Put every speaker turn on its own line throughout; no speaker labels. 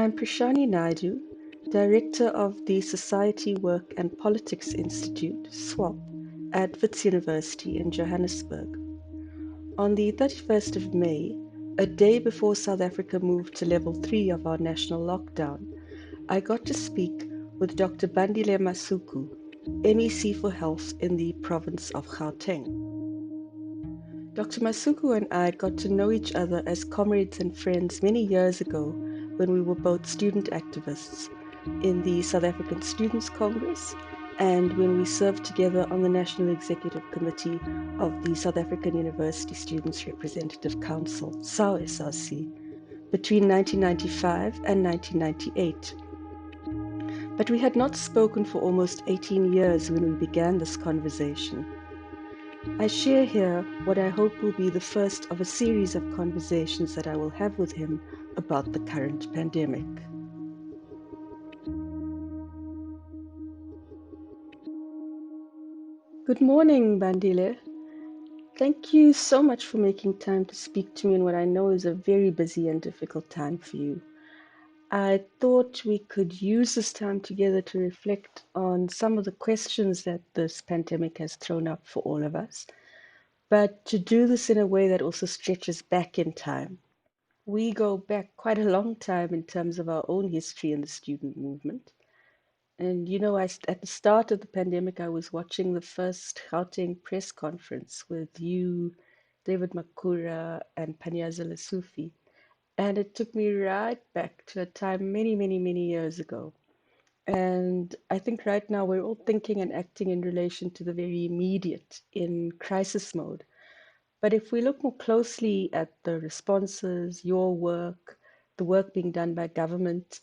I'm Prishani Naidoo, Director of the Society Work and Politics Institute, SWOP, at Wits University in Johannesburg. On the 31st of May, a day before South Africa moved to level 3 of our national lockdown, I got to speak with Dr Bandile Masuku, MEC for Health in the province of Gauteng. Dr Masuku and I got to know each other as comrades and friends many years ago when we were both student activists in the South African Students' Congress and when we served together on the National Executive Committee of the South African University Students' Representative Council, SAU-SRC, between 1995 and 1998. But we had not spoken for almost 18 years when we began this conversation. I share here what I hope will be the first of a series of conversations that I will have with him about the current pandemic. Good morning, Bandile. Thank you so much for making time to speak to me in what I know is a very busy and difficult time for you. I thought we could use this time together to reflect on some of the questions that this pandemic has thrown up for all of us, but to do this in a way that also stretches back in time. We go back quite a long time in terms of our own history in the student movement. And at the start of the pandemic, I was watching the first Gauteng press conference with you, David Makura, and Panyaza Lesufi. And it took me right back to a time many, many, many years ago. And I think right now we're all thinking and acting in relation to the very immediate in crisis mode. But if we look more closely at the responses, your work, the work being done by government,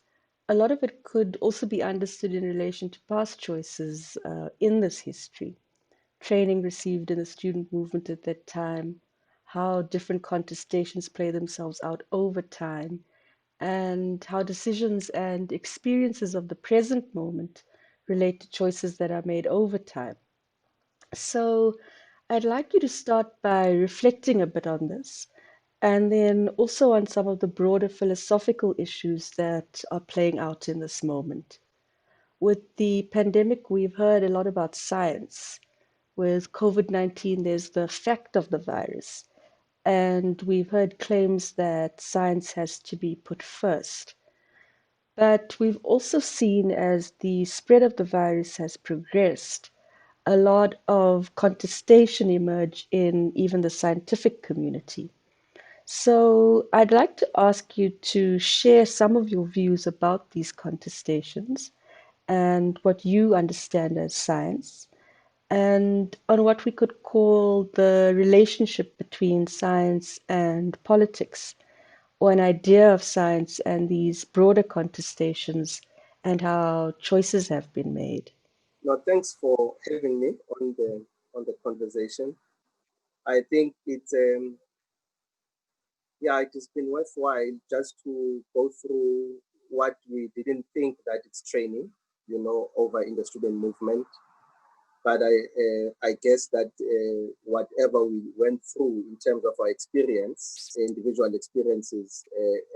a lot of it could also be understood in relation to past choices in this history. Training received in the student movement at that time, how different contestations play themselves out over time, and how decisions and experiences of the present moment relate to choices that are made over time. So I'd like you to start by reflecting a bit on this, and then also on some of the broader philosophical issues that are playing out in this moment. With the pandemic, we've heard a lot about science. With COVID-19, there's the fact of the virus, and we've heard claims that science has to be put first. But we've also seen as the spread of the virus has progressed, a lot of contestation emerge in even the scientific community. So I'd like to ask you to share some of your views about these contestations and what you understand as science, and on what we could call the relationship between science and politics, or an idea of science and these broader contestations and how choices have been made.
No, thanks for having me on the conversation. I think it has been worthwhile just to go through what we didn't think that it's training, over in the student movement. But I guess that whatever we went through in terms of our experience, individual experiences,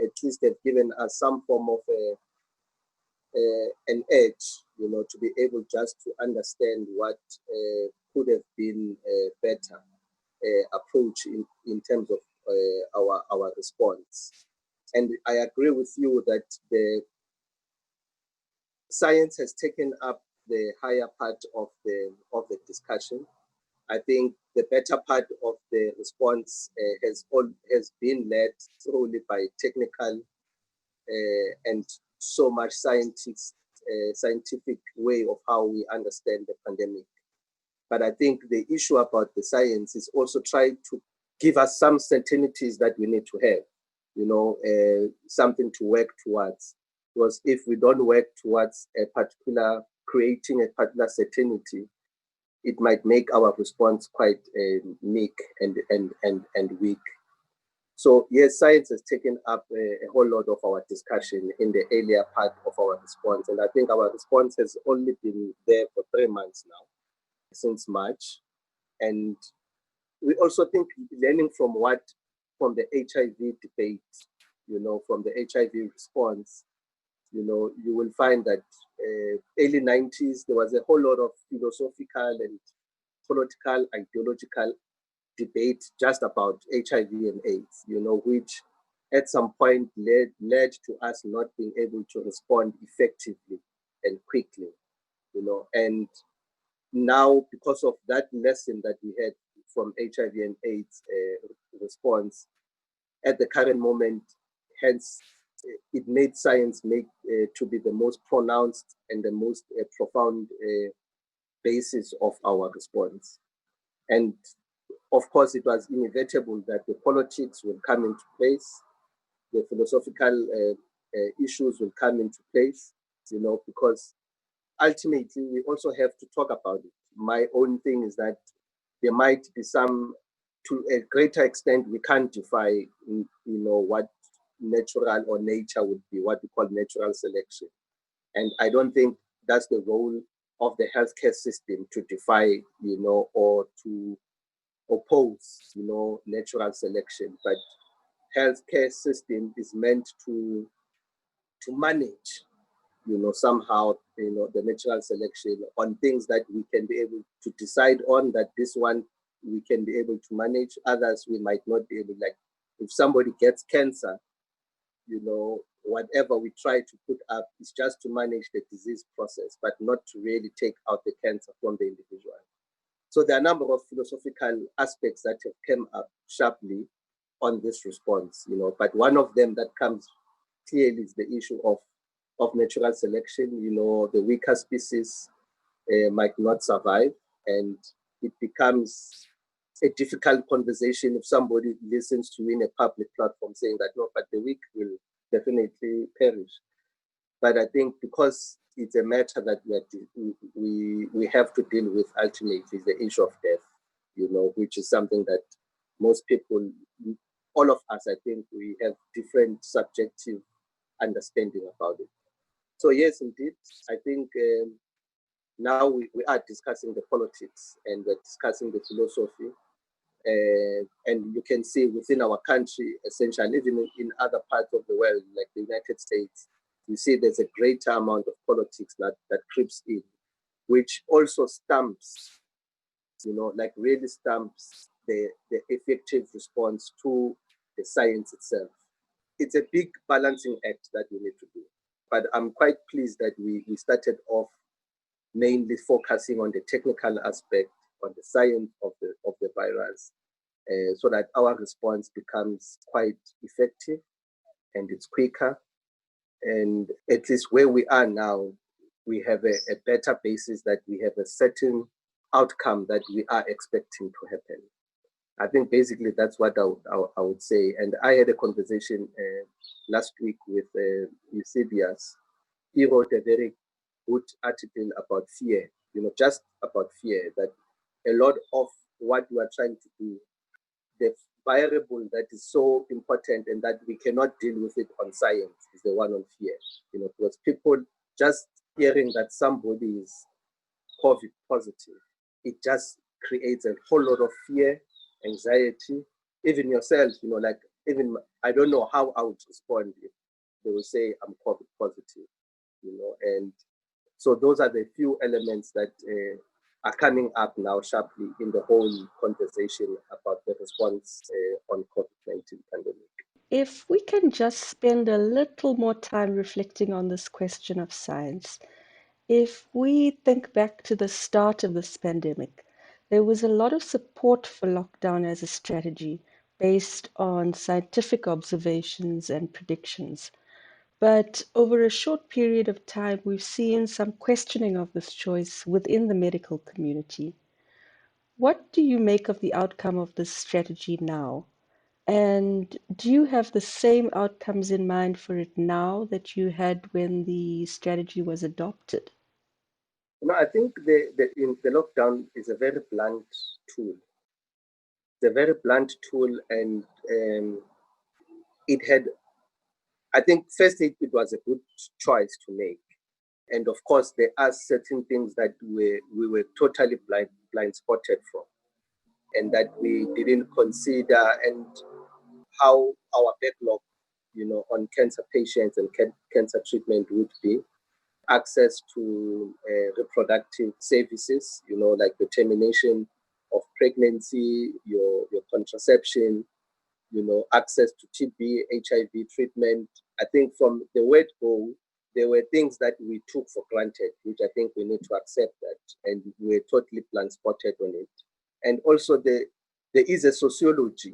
at least have given us some form of an edge, to be able just to understand what could have been a better approach in terms of our response. And I agree with you that the science has taken up the higher part of the discussion. I think the better part of the response has been led solely by technical and so much scientific way of how we understand the pandemic. But I think the issue about the science is also trying to give us some certainties that we need to have, something to work towards. Because if we don't work towards creating a particular certainty, it might make our response quite meek and weak. So yes, science has taken up a whole lot of our discussion in the earlier part of our response. And I think our response has only been there for 3 months now, since March. And we also think learning from the HIV debate, from the HIV response, you will find that early 90s, there was a whole lot of philosophical and political, ideological debate just about HIV and AIDS, which at some point led to us not being able to respond effectively and quickly, and now because of that lesson that we had from HIV and AIDS response at the current moment, hence it made science to be the most pronounced and the most profound basis of our response. And of course, it was inevitable that the politics will come into place, the philosophical issues will come into place, because ultimately we also have to talk about it. My own thing is that there might be some, to a greater extent, we can't defy, what natural or nature would be, what we call natural selection. And I don't think that's the role of the healthcare system to defy, or to oppose, natural selection. But healthcare system is meant to manage, somehow, the natural selection on things that we can be able to decide on, that this one we can be able to manage, others we might not be able, like if somebody gets cancer, whatever we try to put up is just to manage the disease process, but not to really take out the cancer from the individual. So there are a number of philosophical aspects that have come up sharply on this response, but one of them that comes clearly is the issue of natural selection. The weaker species might not survive, and it becomes a difficult conversation if somebody listens to you in a public platform saying that, no, but the weak will definitely perish. But I think because it's a matter that we have to deal with ultimately, is the issue of death, which is something that most people, all of us, I think we have different subjective understanding about it. So yes, indeed, I think now we are discussing the politics and we're discussing the philosophy. And you can see within our country, essentially, even in other parts of the world, like the United States, you see there's a greater amount of politics that creeps in, which also stamps, really stamps the effective response to the science itself. It's a big balancing act that we need to do. But I'm quite pleased that we started off mainly focusing on the technical aspect, on the science of the virus, so that our response becomes quite effective and it's quicker. And at least where we are now, we have a better basis, that we have a certain outcome that we are expecting to happen. I think basically that's what I would say. And I had a conversation last week with Eusebius. He wrote a very good article about fear, just about fear, that a lot of what we are trying to do, the variable that is so important and that we cannot deal with it on science, is the one on fear, because people just hearing that somebody is COVID positive, it just creates a whole lot of fear, anxiety. Even yourself, even I don't know how I would respond if they will say I'm COVID positive, and so those are the few elements that are coming up now sharply in the whole conversation about the response on COVID-19 pandemic.
If we can just spend a little more time reflecting on this question of science. If we think back to the start of this pandemic, there was a lot of support for lockdown as a strategy based on scientific observations and predictions. But over a short period of time, we've seen some questioning of this choice within the medical community. What do you make of the outcome of this strategy now? And do you have the same outcomes in mind for it now that you had when the strategy was adopted?
I think the lockdown is a very blunt tool. It's a very blunt tool, and it had, I think, firstly, it was a good choice to make. And of course, there are certain things that we were totally blind spotted from, and that we didn't consider, and how our backlog on cancer patients and cancer treatment would be access to reproductive services, like the termination of pregnancy, your contraception, access to TB, HIV treatment. I think from the word go, there were things that we took for granted, which I think we need to accept that, and we're totally blind spotted on it. And also there is a sociology,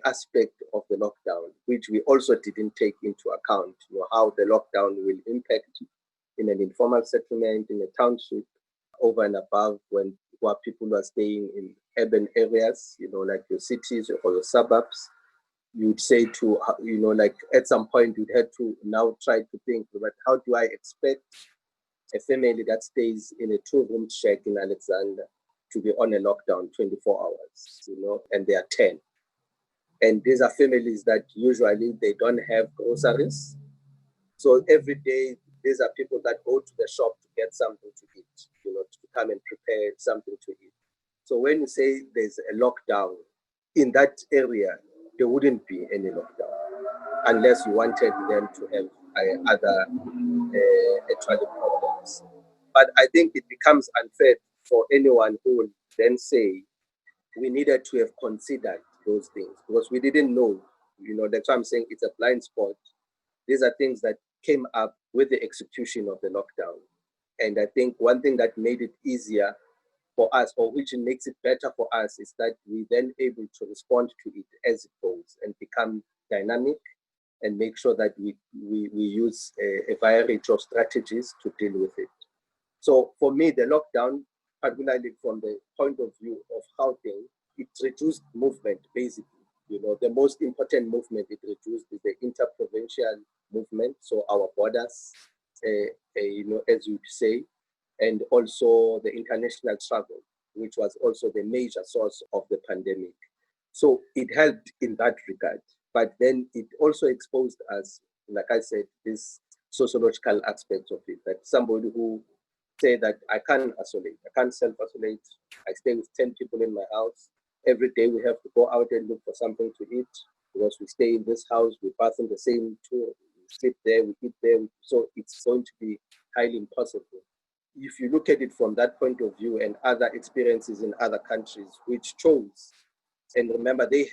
aspect of the lockdown, which we also didn't take into account, how the lockdown will impact in an informal settlement, in a township, over and above when people are staying in urban areas, like your cities or your suburbs. You'd say to, like at some point you'd have to now try to think about how do I expect a family that stays in a 2-room shack in Alexander to be on a lockdown 24 hours, and they are 10. And these are families that usually they don't have groceries. So every day, these are people that go to the shop to get something to eat, to come and prepare something to eat. So when you say there's a lockdown in that area, there wouldn't be any lockdown unless you wanted them to have other actual problems. But I think it becomes unfair for anyone who will then say we needed to have considered those things because we didn't know. That's why I'm saying it's a blind spot. These are things that came up with the execution of the lockdown. And I think one thing that made it easier for us, or which makes it better for us, is that we then able to respond to it as it goes and become dynamic and make sure that we use a variety of strategies to deal with it. So for me, the lockdown, particularly from the point of view of housing, it reduced movement, basically. The most important movement it reduced is the interprovincial movement, so our borders, as you say, and also the international travel, which was also the major source of the pandemic. So it helped in that regard. But then it also exposed us, like I said, this sociological aspect of it, that somebody who say that I can't isolate, I can't self-isolate, I stay with 10 people in my house. Every day we have to go out and look for something to eat because we stay in this house, we bath in the same tour, we sleep there, we eat there. So it's going to be highly impossible. If you look at it from that point of view and other experiences in other countries, which chose, and remember they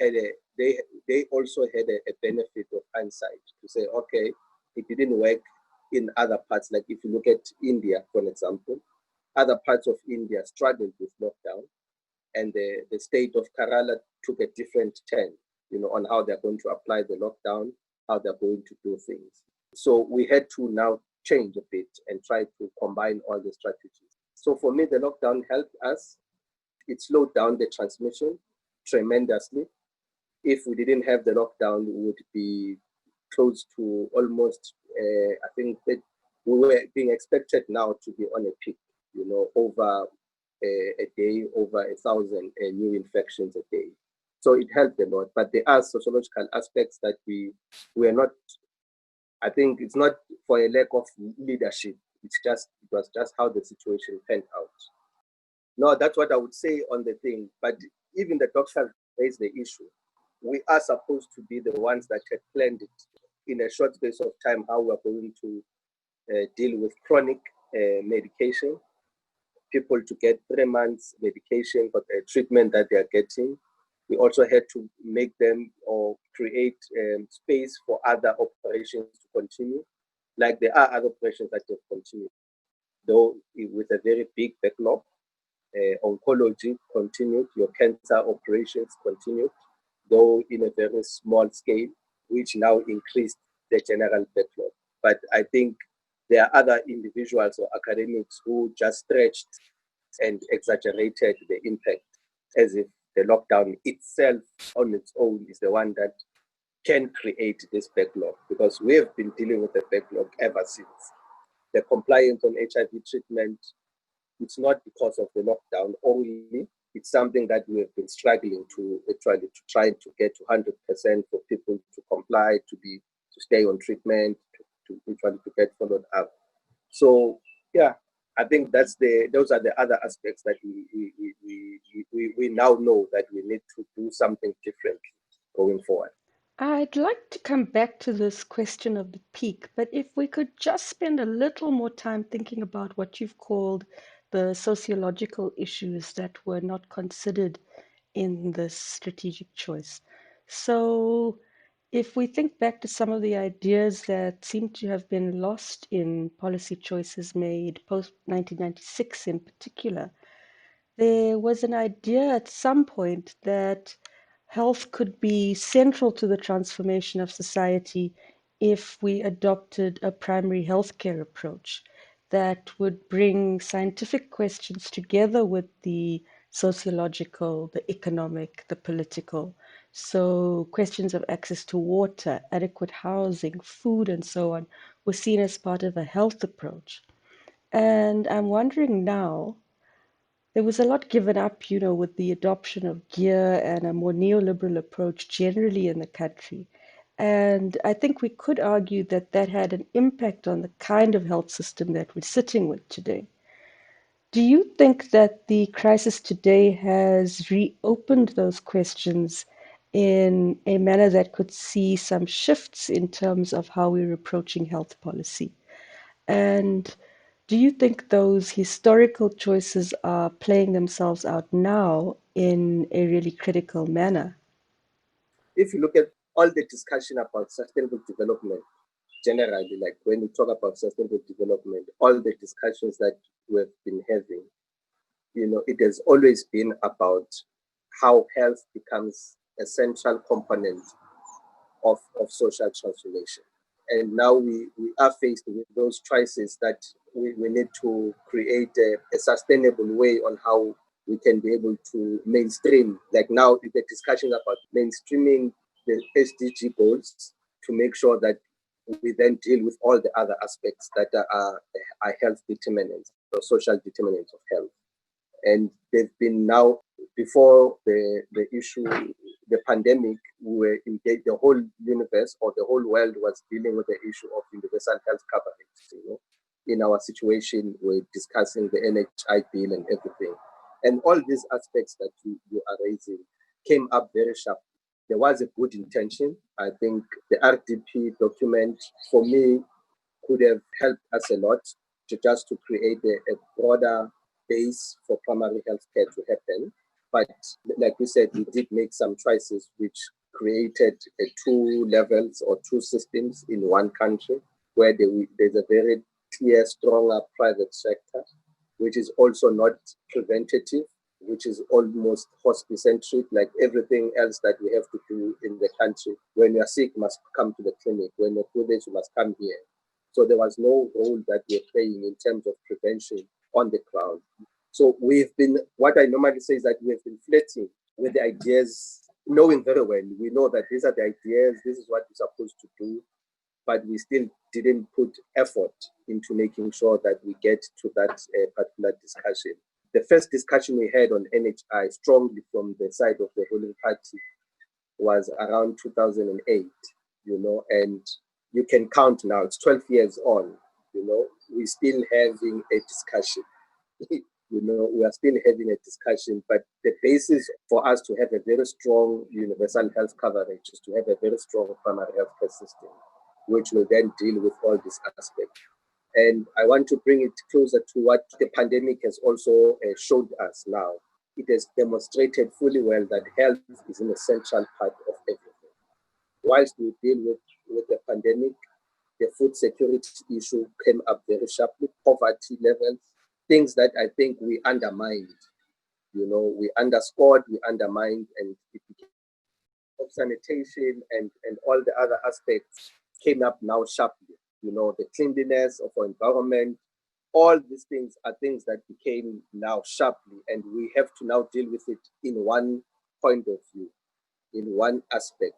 also had a benefit of hindsight to say, okay, it didn't work in other parts. Like if you look at India, for example, other parts of India struggled with lockdown, and the state of Kerala took a different turn, on how they're going to apply the lockdown, how they're going to do things. So we had to now change a bit and try to combine all the strategies. So for me, the lockdown helped us. It slowed down the transmission tremendously. If we didn't have the lockdown, we would be close to almost, I think that we were being expected now to be on a peak, over a day, over 1,000 new infections a day. So it helped a lot, but there are sociological aspects that we are not, I think it's not for a lack of leadership, it was just how the situation panned out. No, that's what I would say on the thing, but even the doctors raised the issue. We are supposed to be the ones that had planned it in a short space of time, how we're going to deal with chronic medication, people to get 3 months medication for the treatment that they are getting. We also had to make them or create space for other operations to continue. Like there are other operations that have continued, though with a very big backlog. Oncology continued, your cancer operations continued, though in a very small scale, which now increased the general backlog. But I think there are other individuals or academics who just stretched and exaggerated the impact as if the lockdown itself on its own is the one that can create this backlog, because we have been dealing with the backlog ever since. The compliance on HIV treatment, it's not because of the lockdown only, it's something that we have been struggling to try to get to 100% for people to comply, to stay on treatment, to get followed up. So yeah, I think those are the other aspects that we now know that we need to do something different going forward.
I'd like to come back to this question of the peak, but if we could just spend a little more time thinking about what you've called the sociological issues that were not considered in this strategic choice. So, if we think back to some of the ideas that seem to have been lost in policy choices made post 1996 in particular, there was an idea at some point that health could be central to the transformation of society if we adopted a primary healthcare approach that would bring scientific questions together with the sociological, the economic, the political. So, questions of access to water, adequate housing, food, and so on were seen as part of a health approach. And I'm wondering now, there was a lot given up, with the adoption of gear and a more neoliberal approach generally in the country. And I think we could argue that that had an impact on the kind of health system that we're sitting with today. Do you think that the crisis today has reopened those questions in a manner that could see some shifts in terms of how we're approaching health policy? And do you think those historical choices are playing themselves out now in a really critical manner?
If you look at all the discussion about sustainable development, generally, like when we talk about sustainable development, all the discussions that we've been having, it has always been about how health becomes a central component of social transformation. And now we are faced with those choices that we need to create a sustainable way on how we can be able to mainstream. Like now, the discussion about mainstreaming the SDG goals to make sure that we then deal with all the other aspects that are health determinants or social determinants of health. And they've been now, before the issue, the pandemic, we were engaged, the whole universe or the whole world was dealing with the issue of universal health coverage. In our situation, we're discussing the NHI bill and everything. And all these aspects that you are raising came up very sharp. There was a good intention. I think the RDP document, for me, could have helped us a lot to create a broader base for primary health care to happen. But like we said, we did make some choices which created two levels or two systems in one country, where there's a very clear, stronger private sector, which is also not preventative, which is almost hospice-centric, like everything else that we have to do in the country. When you are sick, you must come to the clinic. When you're COVID, you must come here. So there was no role that we're playing in terms of prevention on the ground. So what I normally say is that we have been flirting with the ideas, knowing very well, we know that these are the ideas, this is what we're supposed to do, but we still didn't put effort into making sure that we get to that particular discussion. The first discussion we had on NHI, strongly from the side of the ruling party, was around 2008, and you can count now, it's 12 years on, we're still having a discussion. We are still having a discussion, but the basis for us to have a very strong universal health coverage is to have a very strong primary health care system, which will then deal with all these aspects. And I want to bring it closer to what the pandemic has also showed us now. It has demonstrated fully well that health is an essential part of everything. Whilst we deal with the pandemic, the food security issue came up very sharply, poverty levels, things that I think we undermined. We underscored, we undermined, and it became sanitation and all the other aspects came up now sharply. The cleanliness of our environment, all these things are things that became now sharply, and we have to now deal with it in one point of view, in one aspect.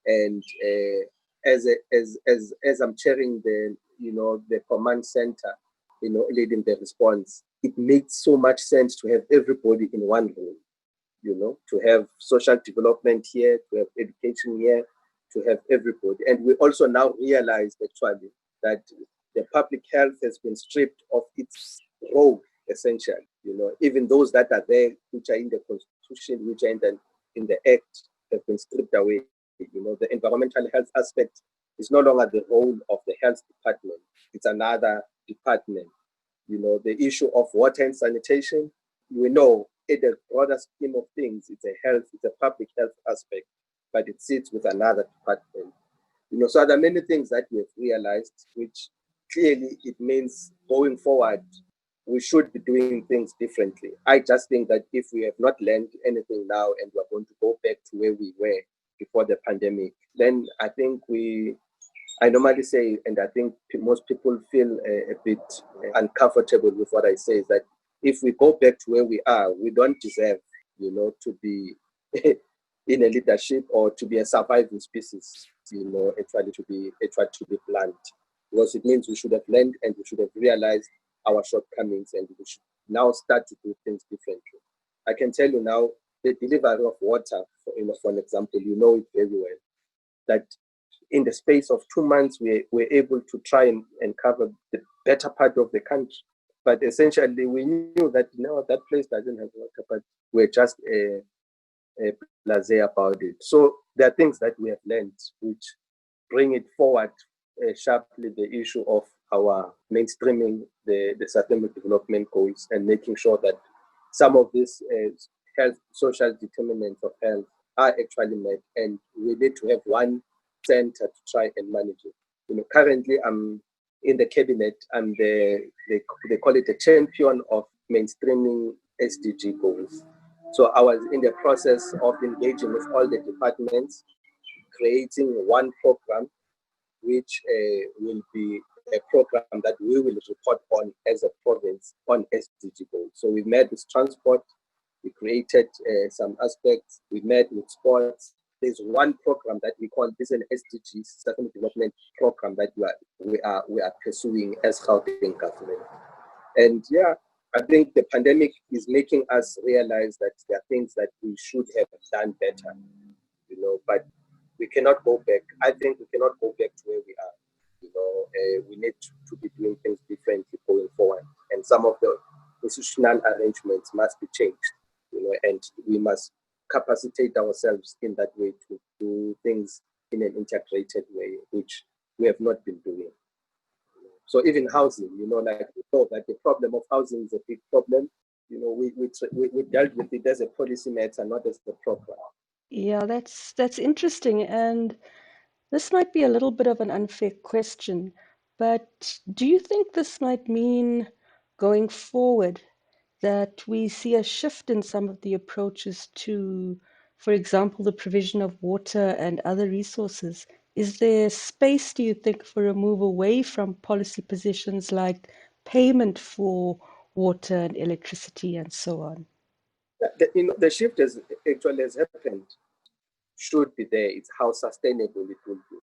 And as I'm chairing the command center, leading the response, it makes so much sense to have everybody in one room, to have social development here, to have education here, to have everybody. And we also now realize actually that the public health has been stripped of its role, essentially. Even those that are there, which are in the constitution, which are in the act, have been stripped away. The environmental health aspect is no longer the role of the health department. It's another department. The issue of water and sanitation, we know in the broader scheme of things, it's a public health aspect, but it sits with another department. So there are many things that we have realized, which clearly it means going forward, we should be doing things differently. I just think that if we have not learned anything now and we're going to go back to where we were before the pandemic, then I think I normally say, and I think most people feel a bit uncomfortable with what I say, is that if we go back to where we are, we don't deserve, to be in a leadership or to be a surviving species, actually to be blunt. Because it means we should have learned and we should have realized our shortcomings and we should now start to do things differently. I can tell you now, the delivery of water, for an example, you know it very well, that in the space of 2 months, we were able to try and cover the better part of the country. But essentially, we knew that that place doesn't have water, but we're just blasé about it. So there are things that we have learned which bring it forward sharply, the issue of our mainstreaming the sustainable development goals and making sure that some of these health, social determinants of health are actually met, and we need to have one center to try and manage it. Currently I'm in the cabinet. I'm they call it a champion of mainstreaming SDG goals. So I was in the process of engaging with all the departments, creating one program, which will be a program that we will report on as a province on SDG goals. So we met with transport, we created some aspects, we met with sports. There's one program that we call this an SDG, Sustainable Development Program, that we are pursuing as Gauteng government. And I think the pandemic is making us realize that there are things that we should have done better, but we cannot go back. I think we cannot go back to where we are. We need to be doing things differently going forward. And some of the institutional arrangements must be changed, and we must capacitate ourselves in that way to do things in an integrated way, which we have not been doing. So even housing, we know that the problem of housing is a big problem. We dealt with it as a policy matter, not as a program.
Yeah, that's interesting. And this might be a little bit of an unfair question, but do you think this might mean going forward that we see a shift in some of the approaches to, for example, the provision of water and other resources? Is there space, do you think, for a move away from policy positions like payment for water and electricity and so on?
The shift actually has happened, should be there. It's how sustainable it will be.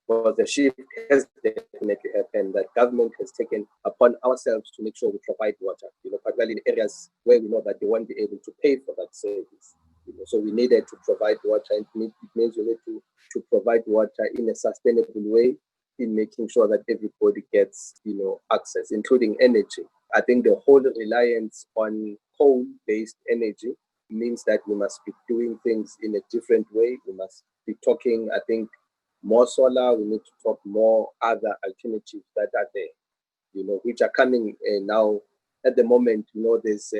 Because the shift has definitely happened, that government has taken upon ourselves to make sure we provide water, particularly in areas where we know that they won't be able to pay for that service. So we needed to provide water, and it means we need to provide water in a sustainable way, in making sure that everybody gets, access, including energy. I think the whole reliance on coal-based energy means that we must be doing things in a different way. We must be talking, I think, more solar. We need to talk more other alternatives that are there, which are coming now. At the moment, there's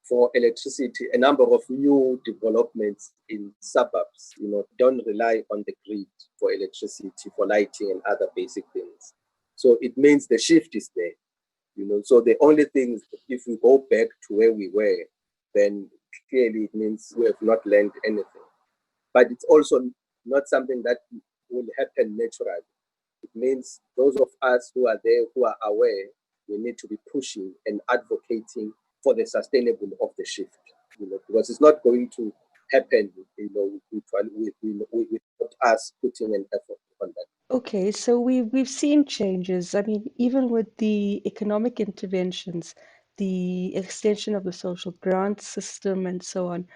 for electricity, a number of new developments in suburbs, don't rely on the grid for electricity, for lighting and other basic things. So it means the shift is there, So the only thing is, if we go back to where we were, then clearly it means we have not learned anything. But it's also not something that will happen naturally. It means those of us who are there, who are aware, we need to be pushing and advocating for the sustainable of the shift, because it's not going to happen, without us putting an effort on that.
Okay, so we've seen changes. I mean, even with the economic interventions, the extension of the social grant system and so on.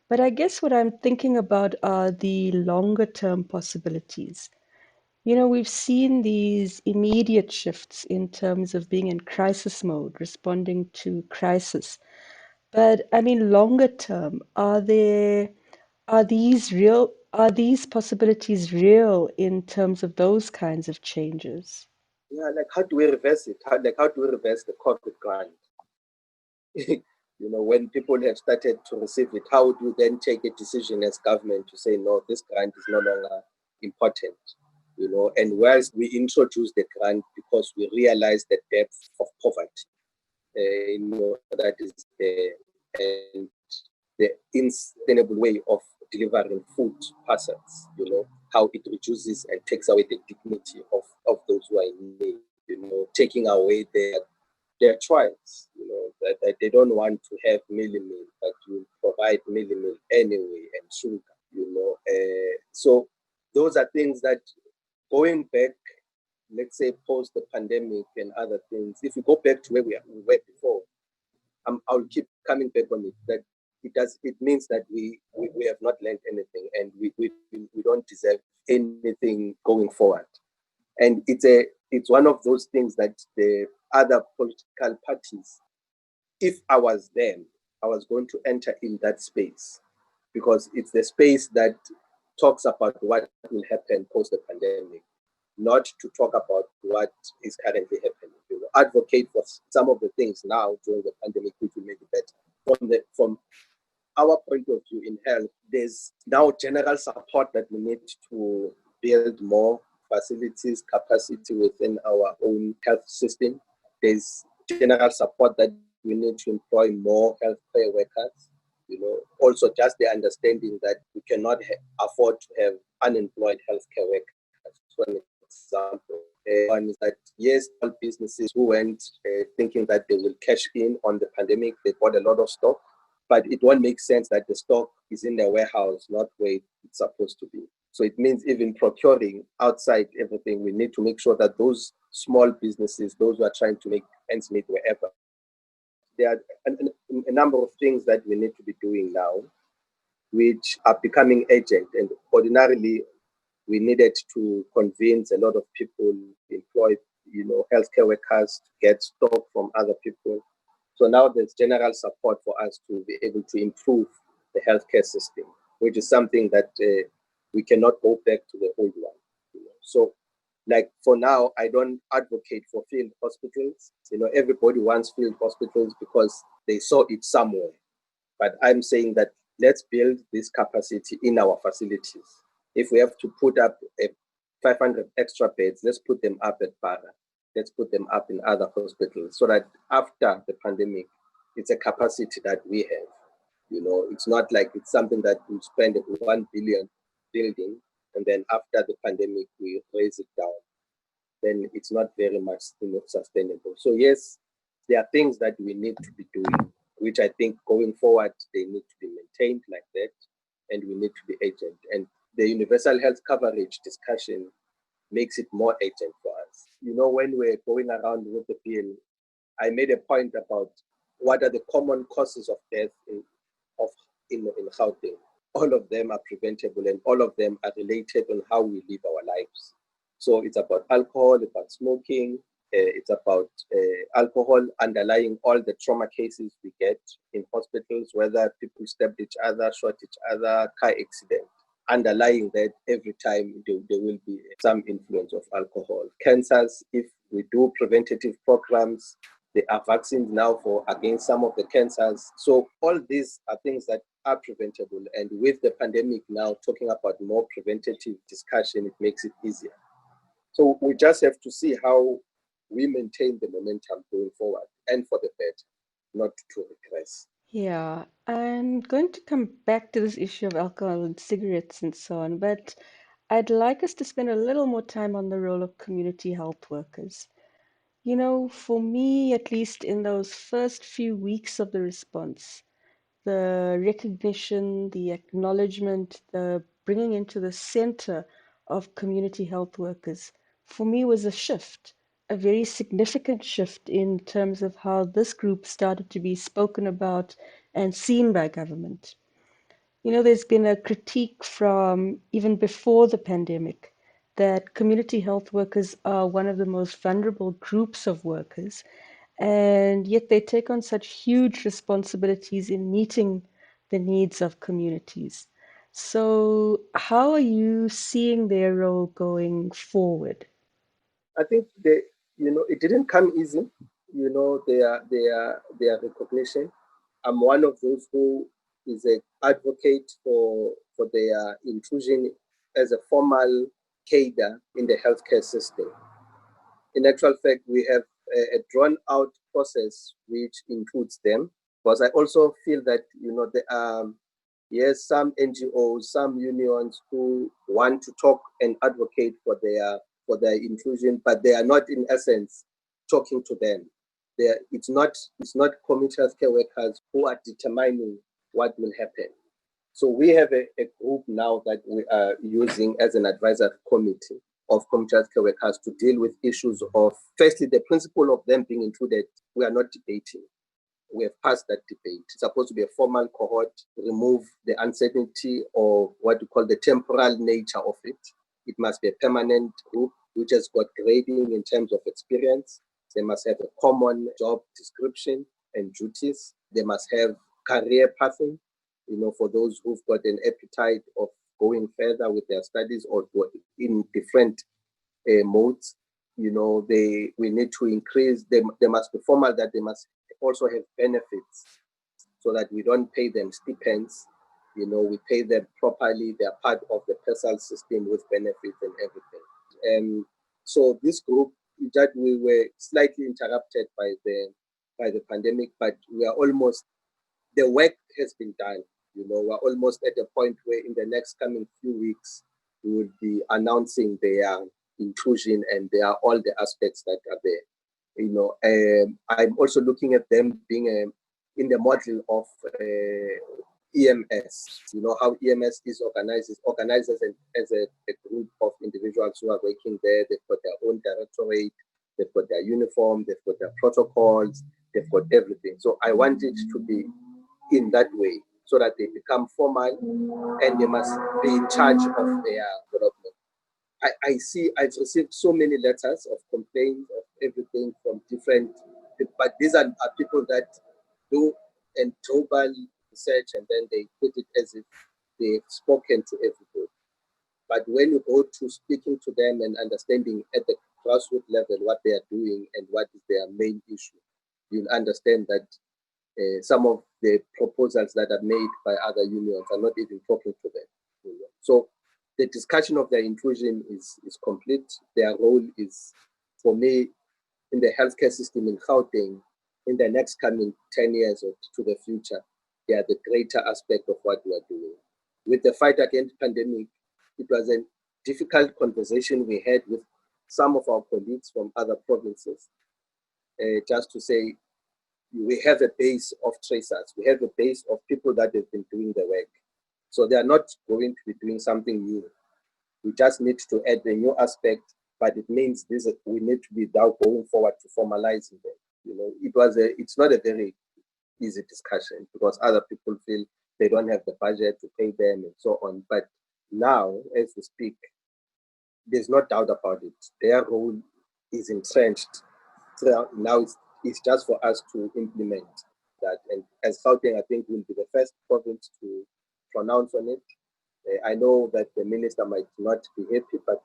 But I guess what I'm thinking about are the longer term possibilities. We've seen these immediate shifts in terms of being in crisis mode, responding to crisis. But I mean, longer term, are these real are these possibilities real in terms of those kinds of changes?
Yeah, like how do we reverse it? How do we reverse the COVID grant? When people have started to receive it, how do you then take a decision as government to say, no, this grant is no longer important? And whilst we introduced the grant because we realized the depth of poverty, that is there, and the unsustainable way of delivering food parcels, how it reduces and takes away the dignity of those who are in need, taking away their choice, that they don't want to have mealie meal, but you provide mealie meal anyway and sugar, so those are things that going back, let's say post the pandemic and other things, if you go back to where we were before, I'll keep coming back on it, that it means that we have not learned anything, and we don't deserve anything going forward. And it's one of those things that the other political parties, if I was them, I was going to enter in that space, because it's the space that talks about what will happen post the pandemic, not to talk about what is currently happening. Advocate for some of the things now during the pandemic which will make it better. From our point of view in health, there's now general support that we need to build more facilities, capacity within our own health system. There's general support that we need to employ more healthcare workers. Also just the understanding that we cannot afford to have unemployed healthcare workers. For example, one is that yes, all businesses who went thinking that they will cash in on the pandemic, they bought a lot of stock, but it won't make sense that the stock is in the warehouse, not where it's supposed to be. So it means even procuring outside everything, we need to make sure that those small businesses, those who are trying to make ends meet wherever, there are a number of things that we need to be doing now, which are becoming urgent. And ordinarily, we needed to convince a lot of people, employ, healthcare workers to get stock from other people. So now there's general support for us to be able to improve the healthcare system, which is something that we cannot go back to the old one. So, like for now, I don't advocate for field hospitals. Everybody wants field hospitals because they saw it somewhere. But I'm saying that let's build this capacity in our facilities. If we have to put up 500 extra beds, let's put them up at Para. Let's put them up in other hospitals so that after the pandemic, it's a capacity that we have. It's not like it's something that we spend 1 billion building and then after the pandemic, we raise it down. Then it's not very much sustainable. So yes, there are things that we need to be doing, which I think going forward, they need to be maintained like that, and we need to be urgent. And the universal health coverage discussion makes it more urgent for us. When we're going around with the bill, I made a point about what are the common causes of death in Gauteng. All of them are preventable, and all of them are related on how we live our lives. So it's about alcohol, about smoking, it's about alcohol underlying all the trauma cases we get in hospitals, whether people stabbed each other, shot each other, car accident. Underlying that, every time there will be some influence of alcohol. Cancers, if we do preventative programs, there are vaccines now against some of the cancers. So all these are things that are preventable. And with the pandemic now, talking about more preventative discussion, it makes it easier. So we just have to see how we maintain the momentum going forward, and for the better, not to regress.
Yeah, I'm going to come back to this issue of alcohol and cigarettes and so on, but I'd like us to spend a little more time on the role of community health workers. For me, at least in those first few weeks of the response, the recognition, the acknowledgement, the bringing into the center of community health workers, for me was a shift, a very significant shift in terms of how this group started to be spoken about and seen by government. There's been a critique from even before the pandemic that community health workers are one of the most vulnerable groups of workers, and yet they take on such huge responsibilities in meeting the needs of communities. So, how are you seeing their role going forward?
I think it didn't come easy. Their recognition. I'm one of those who is an advocate for their inclusion as a formal cadre in the healthcare system. In actual fact, we have a drawn out process which includes them, because I also feel that there are yes some NGOs, some unions who want to talk and advocate for their inclusion, but they are not in essence talking to them. It's not community healthcare workers who are determining what will happen. So we have a group now that we are using as an advisory committee of community healthcare workers to deal with issues of, firstly, the principle of them being included. We are not debating. We have passed that debate. It's supposed to be a formal cohort, remove the uncertainty or what we call the temporal nature of it. It must be a permanent group which has got grading in terms of experience. They must have a common job description and duties. They must have career pathing, for those who've got an appetite of going further with their studies or in different modes. We need to increase them. They must be formal, that they must also have benefits, so that we don't pay them stipends. We pay them properly. They are part of the personal system with benefits and everything. And so this group, that we were slightly interrupted by the pandemic, but we are almost, the work has been done. We're almost at a point where in the next coming few weeks, we will be announcing their inclusion and all the aspects that are there. I'm also looking at them being in the model of EMS. How EMS is organized. It's organized as a group of individuals who are working there. They've got their own directorate, they've got their uniform, they've got their protocols, they've got everything. So I want it to be in that way, so that they become formal and they must be in charge of their development. I've received so many letters of complaints of everything from different, but these are people that do and global research, and then they put it as if they've spoken to everybody. But when you go to speaking to them and understanding at the grassroots level what they are doing and what is their main issue, you'll understand that some of the proposals that are made by other unions are not even talking to them. So the discussion of their inclusion is complete. Their role is, for me, in the healthcare system in Gauteng, in the next coming 10 years or to the future, they are the greater aspect of what we are doing. With the fight against pandemic, it was a difficult conversation we had with some of our colleagues from other provinces, just to say, we have a base of tracers. We have a base of people that have been doing the work. So they are not going to be doing something new. We just need to add a new aspect, but it means we need to be now going forward to formalizing them. It's not a very easy discussion, because other people feel they don't have the budget to pay them and so on. But now, as we speak, there's no doubt about it. Their role is entrenched. So now it's just for us to implement that. And as Gauteng, I think we'll be the first province to pronounce on it. I know that the minister might not be happy, but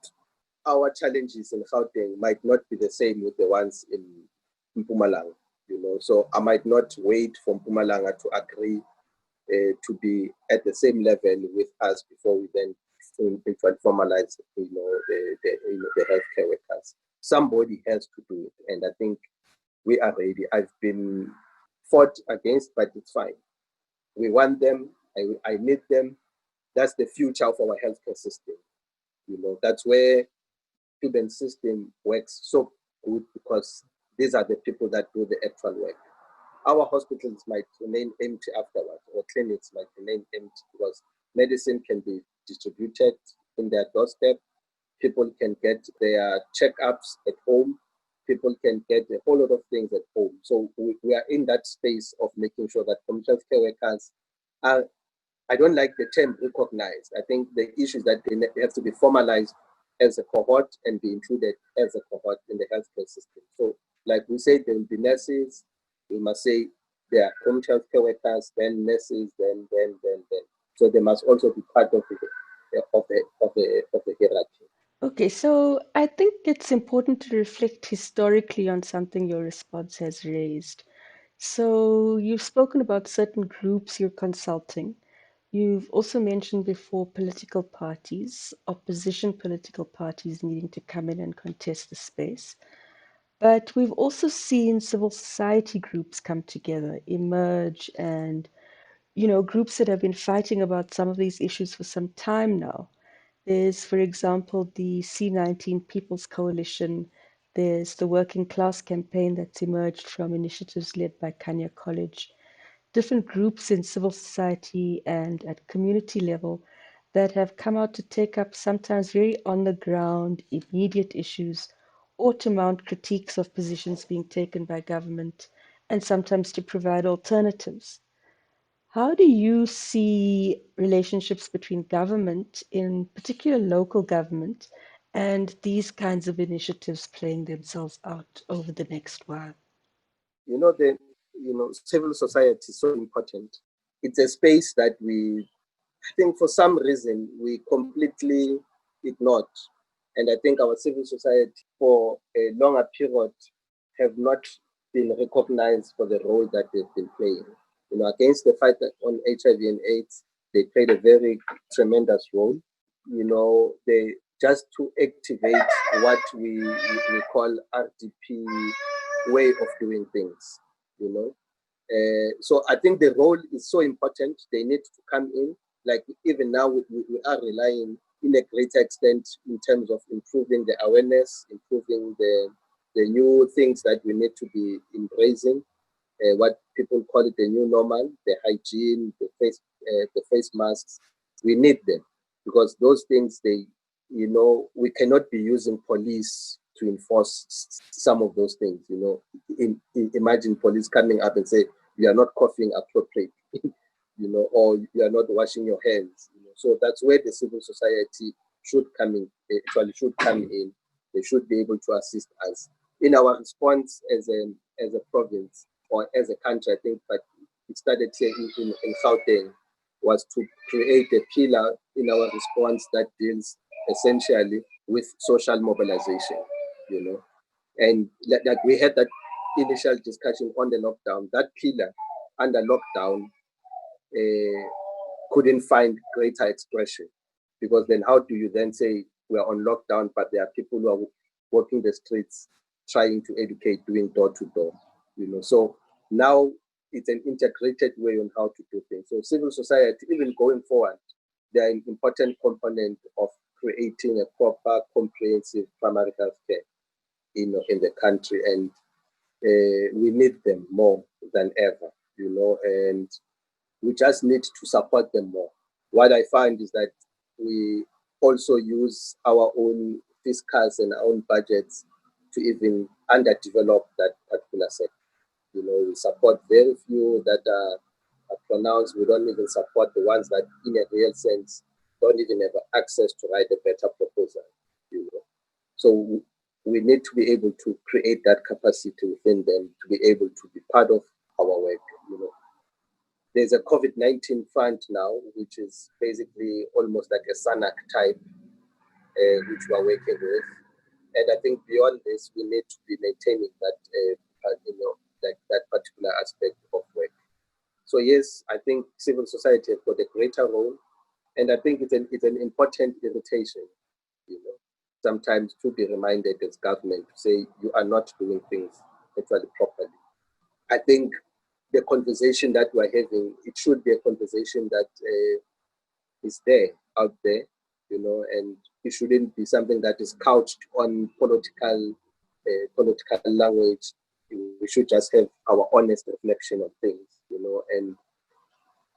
our challenges in Gauteng might not be the same with the ones in Mpumalanga. So I might not wait for Mpumalanga to agree to be at the same level with us before we then formalize, the healthcare workers. Somebody has to do it, and I think we are ready. I've been fought against, but it's fine. We want them. I need them. That's the future of our healthcare system. That's where Cuban system works so good, because these are the people that do the actual work. Our hospitals might remain empty afterwards, or clinics might remain empty, because medicine can be distributed in their doorstep. People can get their checkups at home. People can get a whole lot of things at home. So we are in that space of making sure that community healthcare workers are, I don't like the term recognized. I think the issue is that they have to be formalized as a cohort and be included as a cohort in the healthcare system. So like we said, there will be nurses. We must say there are community healthcare workers, then nurses, then. So they must also be part of the hierarchy.
Okay, so I think it's important to reflect historically on something your response has raised. So you've spoken about certain groups you're consulting. You've also mentioned before political parties, opposition political parties needing to come in and contest the space. But we've also seen civil society groups come together, emerge, and groups that have been fighting about some of these issues for some time now. There's, for example, the C19 People's Coalition. There's the Working Class Campaign that's emerged from initiatives led by Kanya College. Different groups in civil society and at community level that have come out to take up sometimes very on the ground, immediate issues, or to mount critiques of positions being taken by government, and sometimes to provide alternatives. How do you see relationships between government, in particular local government, and these kinds of initiatives playing themselves out over the next while?
Civil society is so important. It's a space that I think for some reason, we completely ignored. And I think our civil society for a longer period have not been recognized for the role that they've been playing. Against the fight on HIV and AIDS, they played a very tremendous role. They just to activate what we call RDP way of doing things, so I think the role is so important. They need to come in. Like even now, we are relying in a greater extent in terms of improving the awareness, improving the new things that we need to be embracing. What people call it the new normal, the hygiene, the face masks. We need them because those things we cannot be using police to enforce some of those things. Imagine police coming up and say you are not coughing appropriately, or you are not washing your hands. So that's where the civil society should come in. Actually, should come in. They should be able to assist us in our response as a province or as a country. I think, but it started here in Gauteng, was to create a pillar in our response that deals essentially with social mobilization, and like we had that initial discussion on the lockdown. That pillar under lockdown couldn't find greater expression, because then how do you then say we're on lockdown, but there are people who are walking the streets trying to educate, doing door to door, So now it's an integrated way on how to do things. So civil society, even going forward, they're an important component of creating a proper, comprehensive primary health care, in the country, and we need them more than ever, and we just need to support them more. What I find is that we also use our own fiscals and our own budgets to even underdevelop that particular sector. We support very few that are pronounced. We don't even support the ones that, in a real sense, don't even have access to write a better proposal. So we need to be able to create that capacity within them to be able to be part of our work. There's a COVID-19 fund now, which is basically almost like a SANAC type, which we're working with. And I think beyond this, we need to be maintaining that, that particular aspect of work. So yes, I think civil society has got a greater role, and I think it's an important invitation, sometimes to be reminded as government to say you are not doing things actually properly. I think the conversation that we're having, it should be a conversation that is there, out there, and it shouldn't be something that is couched on political language. We should just have our honest reflection of things, and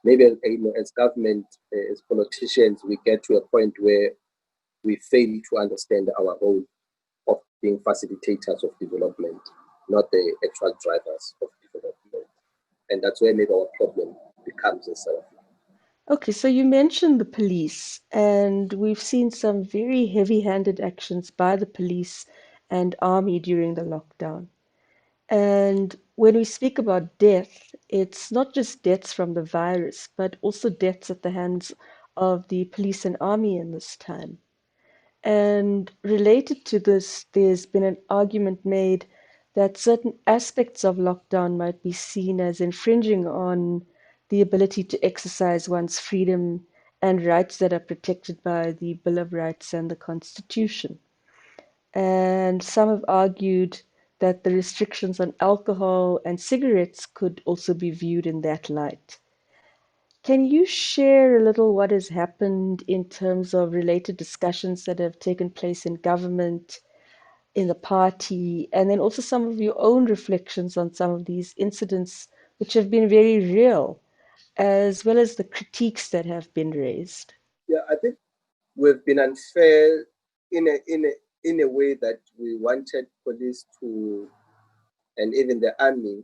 maybe as government, as politicians, we get to a point where we fail to understand our role of being facilitators of development, not the actual drivers of development. And that's where maybe our problem becomes itself.
Okay, so you mentioned the police, and we've seen some very heavy-handed actions by the police and army during the lockdown. And when we speak about death, it's not just deaths from the virus, but also deaths at the hands of the police and army in this time. And related to this, there's been an argument made that certain aspects of lockdown might be seen as infringing on the ability to exercise one's freedom and rights that are protected by the Bill of Rights and the Constitution. And some have argued that the restrictions on alcohol and cigarettes could also be viewed in that light. Can you share a little what has happened in terms of related discussions that have taken place in government, in the party, and then also some of your own reflections on some of these incidents, which have been very real, as well as the critiques that have been raised?
Yeah, I think we've been unfair in a way that we wanted police to, and even the army,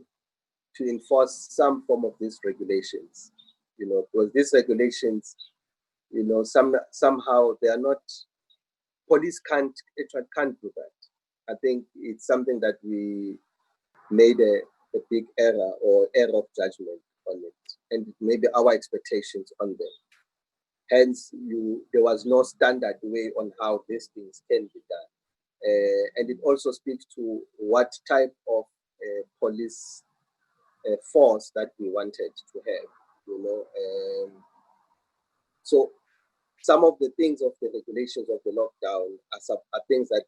to enforce some form of these regulations. Because these regulations, somehow they are not. Police can't do that. I think it's something that we made a big error of judgment on it, and maybe our expectations on them. Hence, there was no standard way on how these things can be done. And it also speaks to what type of police force that we wanted to have. So some of the things of the regulations of the lockdown are things that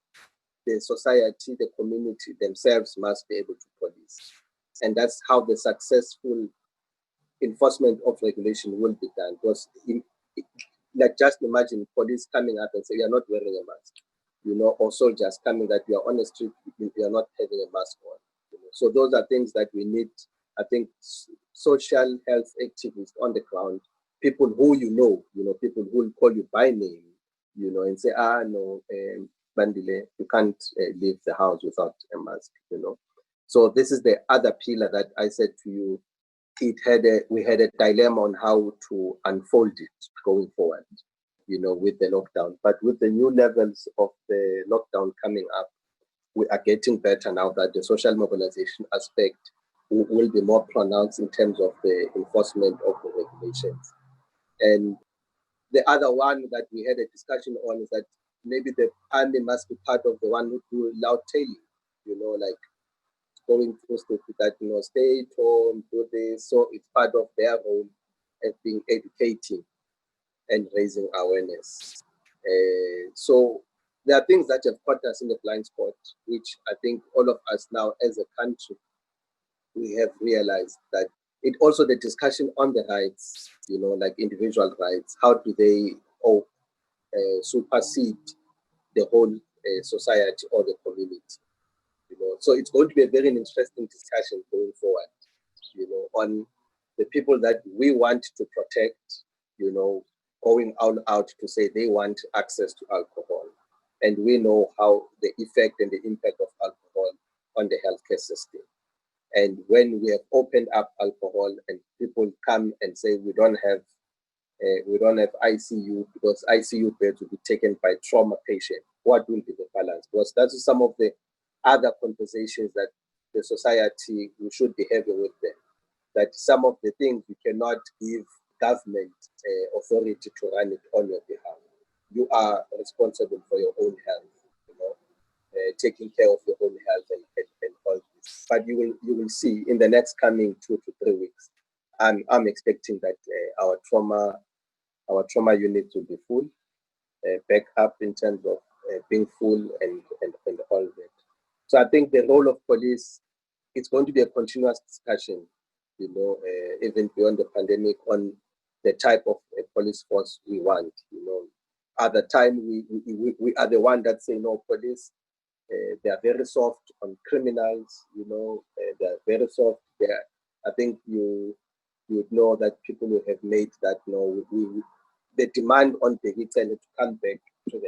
the society, the community themselves must be able to police. And that's how the successful enforcement of regulation will be done. Because like, just imagine police coming up and say, "You're not wearing a mask," or soldiers coming that you are on the street, you are not having a mask on. So those are things that we need. I think social health activists on the ground, people who people who will call you by name, and say, no, Bandile, you can't leave the house without a mask, So this is the other pillar that I said to you. We had a dilemma on how to unfold it going forward, with the lockdown. But with the new levels of the lockdown coming up, we are getting better now that the social mobilization aspect will be more pronounced in terms of the enforcement of the regulations. And the other one that we had a discussion on is that maybe the army must be part of the one who do loud tailing, like going to that, stay at home, do this. So it's part of their role as being educating and raising awareness. So there are things that have caught us in the blind spot, which I think all of us now as a country, we have realized that it also the discussion on the rights, like individual rights, how do they supersede the whole society or the community? So it's going to be a very interesting discussion going forward, on the people that we want to protect, going all out to say they want access to alcohol. And we know how the effect and the impact of alcohol on the healthcare system. And when we have opened up alcohol and people come and say we don't have ICU because ICU beds will be taken by trauma patients, what will be the balance? Because that's some of the other conversations that the society we should be having with them. That some of the things you cannot give government authority to run it on your behalf. You are responsible for your own health, taking care of your own health and all this. But you will see in the next coming 2 to 3 weeks, I'm expecting that our trauma units will be full, back up in terms of being full and all of it. So I think the role of police, it's going to be a continuous discussion, even beyond the pandemic, on the type of police force we want. At the time, we are the one that say no police. They are very soft on criminals. They are very soft. I think you would know that people who have made that the demand on the Hitler to come back to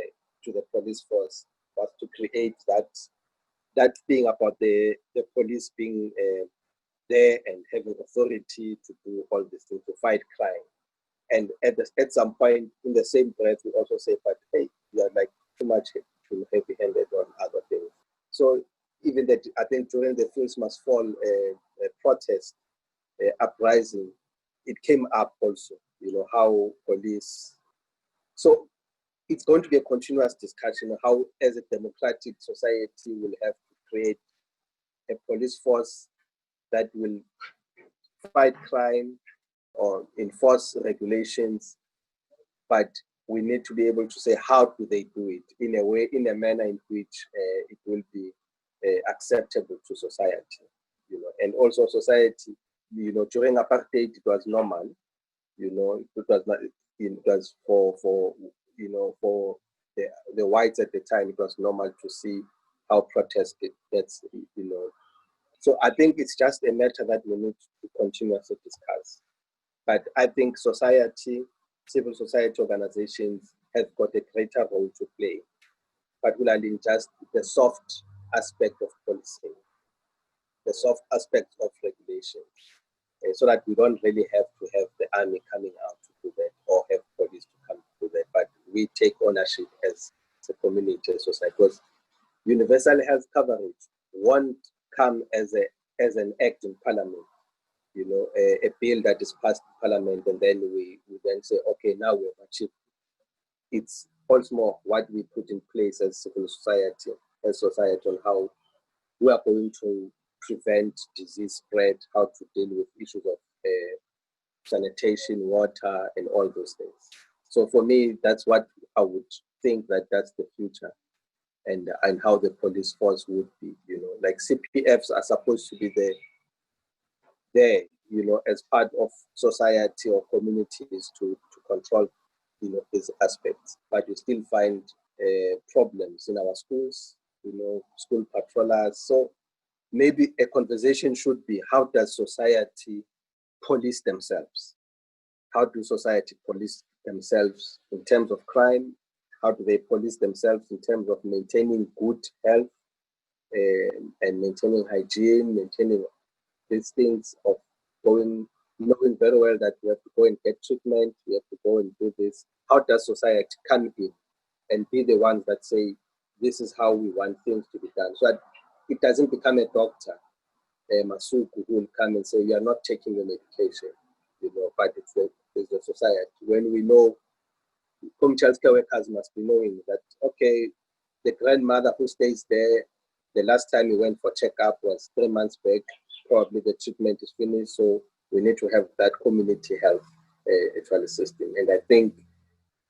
the police force was to create that thing about the police being there and having authority to do all these things, to fight crime. And at some point, in the same breath, we also say, but hey, you are like too much too heavy-handed on other things. So even that, I think during the Fields Must Fall protest uprising, it came up also, how police. So it's going to be a continuous discussion of how, as a democratic society, we'll have to create a police force that will fight crime or enforce regulations, but we need to be able to say, how do they do it in a way, in a manner in which it will be acceptable to society, and also society, during apartheid, it was normal, it was not, it was for the whites at the time, it was normal to see how protest gets, So I think it's just a matter that we need to continuously discuss. But I think society, civil society organizations have got a greater role to play, particularly in just the soft aspect of policing, the soft aspect of regulation, so that we don't really have to have the army coming out to do that or have police to come to do that, but we take ownership as a community, as society, because universal health coverage won't come as an act in parliament, a bill that is passed in parliament, and then we then say, okay, now we have achieved. It's also more what we put in place as civil society, on how we are going to prevent disease spread, how to deal with issues of sanitation, water, and all those things. So for me, that's what I would think that's the future, and how the police force would be. Like CPFs are supposed to be there, as part of society or communities to control, these aspects. But you still find problems in our schools, school patrollers. So maybe a conversation should be, how does society police themselves? How do society police themselves in terms of crime? How do they police themselves in terms of maintaining good health and maintaining hygiene, maintaining these things of knowing very well that we have to go and get treatment, we have to go and do this. How does society come in and be the ones that say, this is how we want things to be done? So that it doesn't become a doctor, Masuku, who will come and say, you are not taking your medication, but it's the society. When we know, home child care workers must be knowing that, okay, the grandmother who stays there, the last time we went for checkup was 3 months back, probably the treatment is finished, so we need to have that community health system. And I think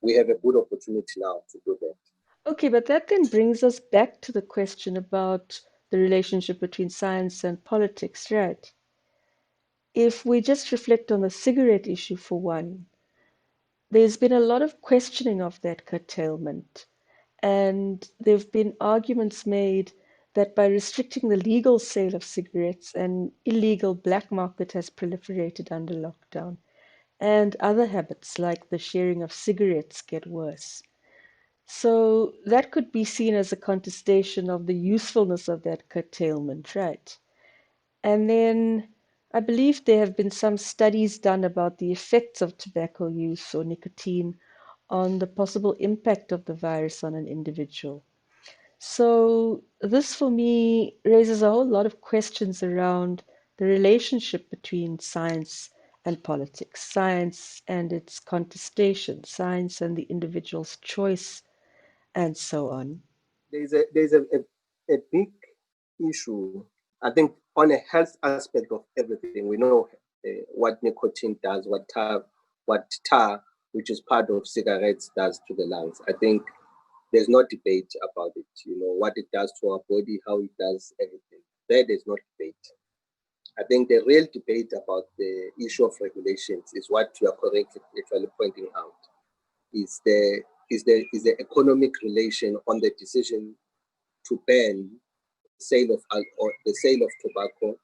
we have a good opportunity now to do that.
Okay, but that then brings us back to the question about the relationship between science and politics, right? If we just reflect on the cigarette issue for one, there's been a lot of questioning of that curtailment. And there have been arguments made that by restricting the legal sale of cigarettes, an illegal black market has proliferated under lockdown, and other habits like the sharing of cigarettes get worse. So that could be seen as a contestation of the usefulness of that curtailment, right? And then I believe there have been some studies done about the effects of tobacco use or nicotine on the possible impact of the virus on an individual. So this for me raises a whole lot of questions around the relationship between science and politics, science and its contestation, science and the individual's choice, and so on.
There's a big issue, I think, on a health aspect of everything. We know what nicotine does, what tar, which is part of cigarettes, does to the lungs. I think there's no debate about it. What it does to our body, how it does everything. There's no debate. I think the real debate about the issue of regulations is what you are correctly pointing out. Is the economic relation on the decision to ban the sale of tobacco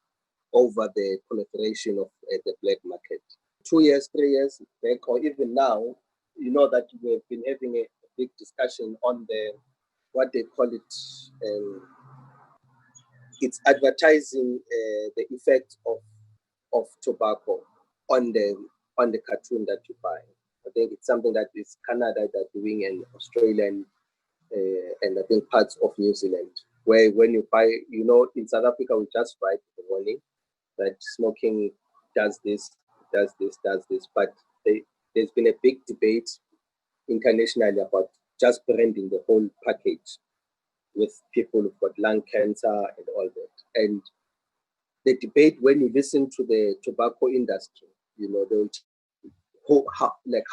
over the proliferation of the black market. 2 years, 3 years back, or even now, that we've been having a big discussion on what they call it. It's advertising the effect of tobacco on the cartoon that you buy. I think it's something that is Canada that are doing, and Australia, and I think parts of New Zealand. where when you buy, in South Africa, we just write the warning that smoking does this, does this, does this. But there's been a big debate internationally about just branding the whole package with people who've got lung cancer and all that. And the debate, when you listen to the tobacco industry,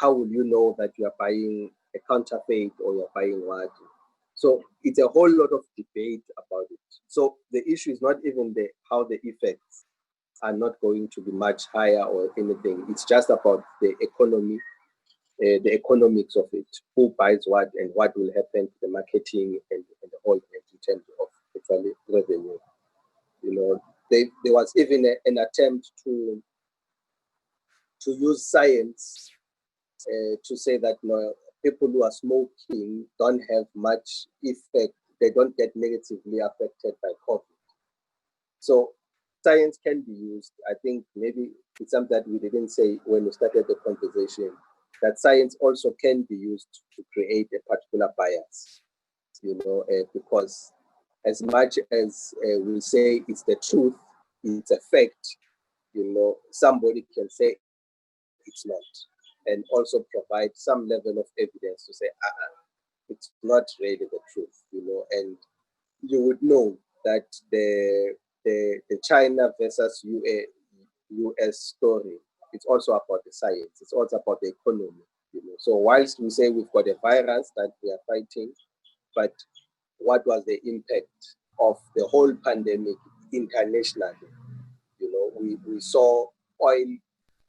how will you know that you are buying a counterfeit or you're buying what? So it's a whole lot of debate about it. So the issue is not even how the effects are not going to be much higher or anything. It's just about the economy, the economics of it, who buys what and what will happen to the marketing and the whole thing in terms of actually revenue. There was even an attempt to use science to say that people who are smoking don't have much effect. They don't get negatively affected by COVID. So science can be used. I think maybe it's something that we didn't say when we started the conversation, that science also can be used to create a particular bias, because as much as we say it's the truth, it's a fact, somebody can say it's not, and also provide some level of evidence to say, it's not really the truth, and you would know that the China versus US story, it's also about the science, it's also about the economy, So whilst we say we've got a virus that we are fighting, but what was the impact of the whole pandemic internationally? We saw oil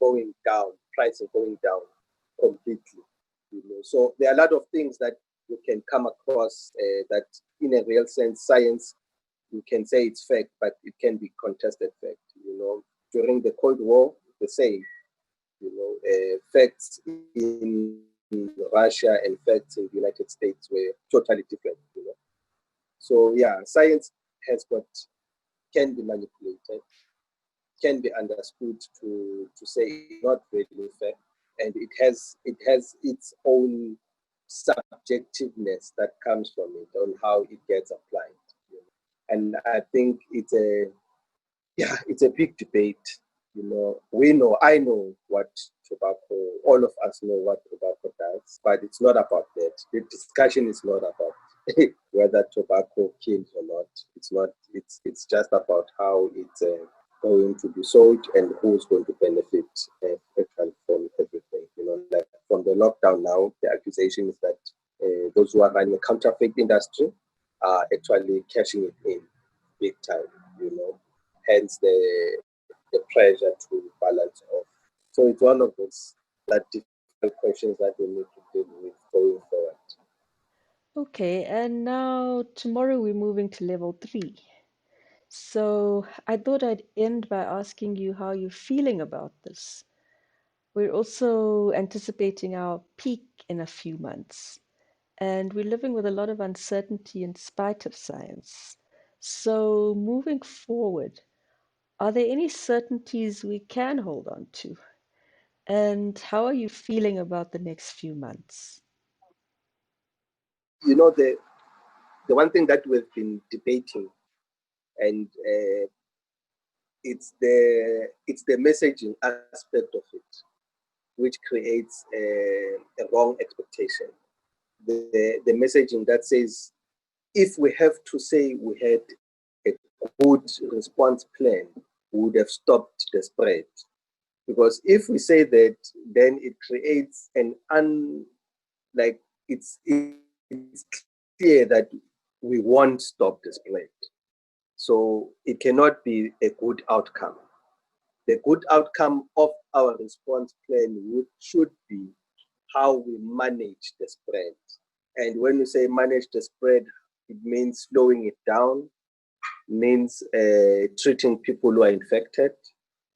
going down, prices going down completely. So there are a lot of things that you can come across that, in a real sense, science, you can say it's fact, but it can be contested fact. During the Cold War, the same. Facts in Russia and facts in the United States were totally different. So yeah, science can be manipulated, can be understood to say not really fair, and it has its own subjectiveness that comes from it on how it gets applied. And I think it's a big debate. I know what tobacco, all of us know what tobacco does, but it's not about that. The discussion is not about whether tobacco kills or not. It's not. It's just about how it's going to be sold and who's going to benefit from everything. Like from the lockdown now, the accusation is that those who are running a counterfeit industry are actually cashing it in big time. Hence the pressure to balance off. So it's one of those difficult questions that we need to deal with going forward.
Okay, and now tomorrow we're moving to level 3. So I thought I'd end by asking you how you're feeling about this. We're also anticipating our peak in a few months, and we're living with a lot of uncertainty in spite of science. So moving forward, are there any certainties we can hold on to? And how are you feeling about the next few months?
The one thing that we've been debating, and it's the messaging aspect of it, which creates a wrong expectation. The messaging that says, if we have to say we had a good response plan, we would have stopped the spread. Because if we say that, then it creates it's clear that we won't stop the spread. So it cannot be a good outcome. The good outcome of our response plan should be how we manage the spread. And when we say manage the spread, it means slowing it down, means treating people who are infected,